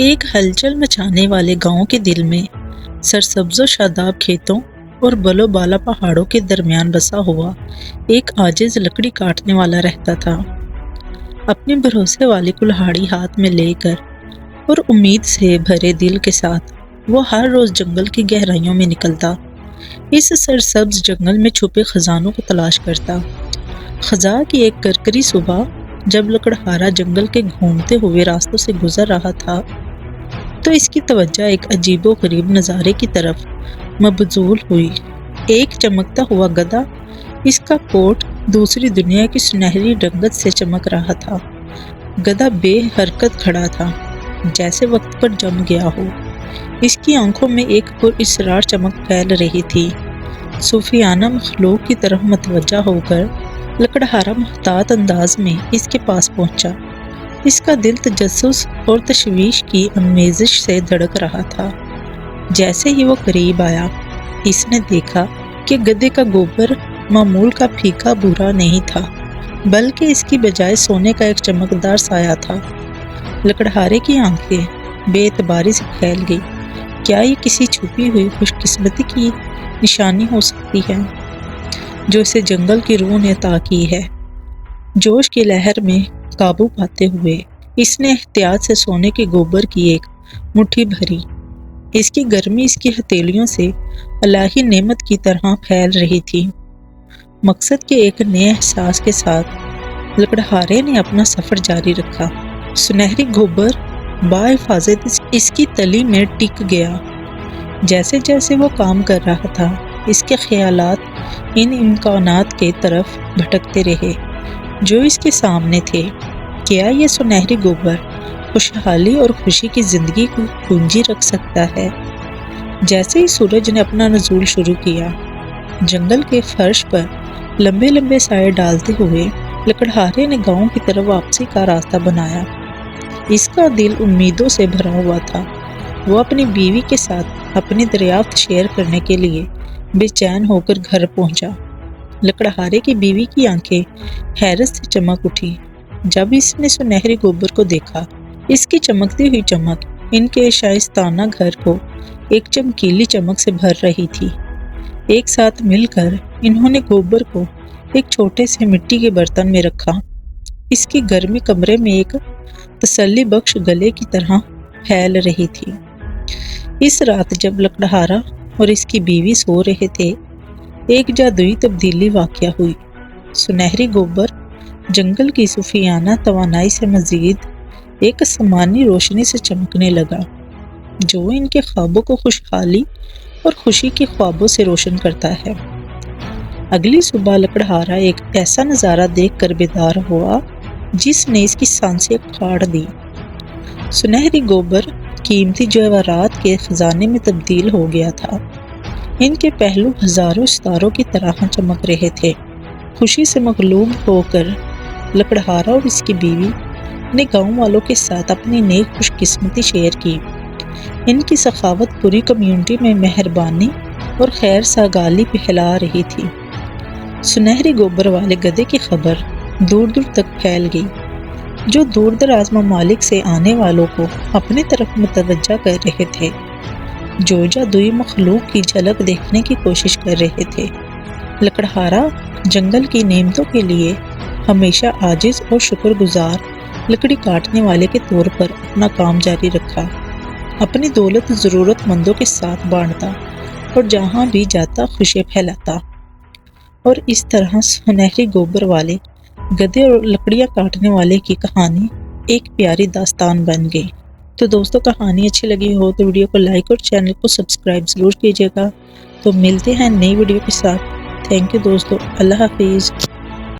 ایک ہلچل مچانے والے گاؤں کے دل میں سرسبز و شاداب کھیتوں اور بلو بالا پہاڑوں کے درمیان بسا ہوا ایک عاجز لکڑی کاٹنے والا رہتا تھا۔ اپنے بھروسے والی کلہاڑی ہاتھ میں لے کر اور امید سے بھرے دل کے ساتھ وہ ہر روز جنگل کی گہرائیوں میں نکلتا، اس سرسبز جنگل میں چھپے خزانوں کو تلاش کرتا۔ خزاں کی ایک کرکری صبح جب لکڑہارا جنگل کے گھومتے ہوئے راستوں سے گزر رہا تھا تو اس کی توجہ ایک عجیب و غریب نظارے کی طرف مبذول ہوئی۔ ایک چمکتا ہوا گدھا، اس کا کوٹ دوسری دنیا کی سنہری رنگت سے چمک رہا تھا۔ گدھا بے حرکت کھڑا تھا، جیسے وقت پر جم گیا ہو۔ اس کی آنکھوں میں ایک پراسرار چمک پھیل رہی تھی۔ صوفیانہ مخلوق کی طرف متوجہ ہو کر لکڑہارا محتاط انداز میں اس کے پاس پہنچا۔ اس کا دل تجسس اور تشویش کی آمیزش سے دھڑک رہا تھا۔ جیسے ہی وہ قریب آیا، اس نے دیکھا کہ گدھے کا گوبر معمول کا پھیکا بھورا نہیں تھا، بلکہ اس کی بجائے سونے کا ایک چمکدار سایہ تھا۔ لکڑہارے کی آنکھیں بے اعتباری سے پھیل گئی۔ کیا یہ کسی چھپی ہوئی خوش قسمتی کی نشانی ہو سکتی ہے جو اسے جنگل کی روح نے عطا کی ہے؟ جوش کی لہر میں قابو پاتے ہوئے اس نے احتیاط سے سونے کے گوبر کی ایک مٹھی بھری۔ اس کی گرمی اس کی ہتھیلیوں سے الہی نعمت کی طرح پھیل رہی تھی۔ مقصد کے ایک نئے احساس کے ساتھ لکڑہارے نے اپنا سفر جاری رکھا۔ سنہری گوبر بحفاظت اس کی تلی میں ٹک گیا۔ جیسے جیسے وہ کام کر رہا تھا، اس کے خیالات ان امکانات کے طرف بھٹکتے رہے جو اس کے سامنے تھے۔ کیا یہ سنہری گوبر خوشحالی اور خوشی کی زندگی کو کنجی رکھ سکتا ہے؟ جیسے ہی سورج نے اپنا نزول شروع کیا، جنگل کے فرش پر لمبے لمبے سائے ڈالتے ہوئے لکڑہارے نے گاؤں کی طرف واپسی کا راستہ بنایا۔ اس کا دل امیدوں سے بھرا ہوا تھا۔ وہ اپنی بیوی کے ساتھ اپنی دریافت شیئر کرنے کے لیے بے چین ہو کر گھر پہنچا۔ لکڑہارے کی بیوی کی آنکھیں حیرت سے چمک اٹھی جب اس نے سنہری گوبر کو دیکھا۔ اس کی چمکتی ہوئی چمک ان کے شائستانہ گھر کو ایک چمکیلی چمک سے بھر رہی تھی۔ ایک ساتھ مل کر انہوں نے گوبر کو ایک چھوٹے سے مٹی کے برتن میں رکھا۔ اس کی گرمی کمرے میں ایک تسلی بخش گلے کی طرح پھیل رہی تھی۔ اس رات جب لکڑہارا اور اس کی بیوی سو رہے تھے، ایک جادوئی تبدیلی واقع ہوئی۔ سنہری گوبر جنگل کی صوفیانہ توانائی سے مزید ایک آسمانی روشنی سے چمکنے لگا جو ان کے خوابوں کو خوشحالی اور خوشی کے خوابوں سے روشن کرتا ہے۔ اگلی صبح لکڑہارا ایک ایسا نظارہ دیکھ کر بیدار ہوا جس نے اس کی سانسیں پھاڑ دی۔ سنہری گوبر قیمتی جواہرات کے خزانے میں تبدیل ہو گیا تھا۔ ان کے پہلو ہزاروں ستاروں کی طرح چمک رہے تھے۔ خوشی سے مغلوب ہو کر لکڑہارا اور اس کی بیوی نے گاؤں والوں کے ساتھ اپنی نئی خوش قسمتی شیئر کی۔ ان کی سخاوت پوری کمیونٹی میں مہربانی اور خیر سگالی پھیلا رہی تھی۔ سنہری گوبر والے گدھے کی خبر دور دور تک پھیل گئی جو دور دراز ممالک سے آنے والوں کو اپنی طرف متوجہ کر رہے تھے، جو جادوئی مخلوق کی جھلک دیکھنے کی کوشش کر رہے تھے۔ لکڑہارا جنگل کی نعمتوں کے لیے ہمیشہ عاجز اور شکر گزار لکڑی کاٹنے والے کے طور پر اپنا کام جاری رکھا۔ اپنی دولت ضرورت مندوں کے ساتھ بانٹتا اور جہاں بھی جاتا خوشی پھیلاتا۔ اور اس طرح سنہری گوبر والے گدھے اور لکڑیاں کاٹنے والے کی کہانی ایک پیاری داستان بن گئی۔ تو دوستوں، کہانی اچھی لگی ہو تو ویڈیو کو لائک اور چینل کو سبسکرائب ضرور کیجیے گا۔ تو ملتے ہیں نئی ویڈیو کے ساتھ۔ تھینک یو دوستوں، اللہ حافظ۔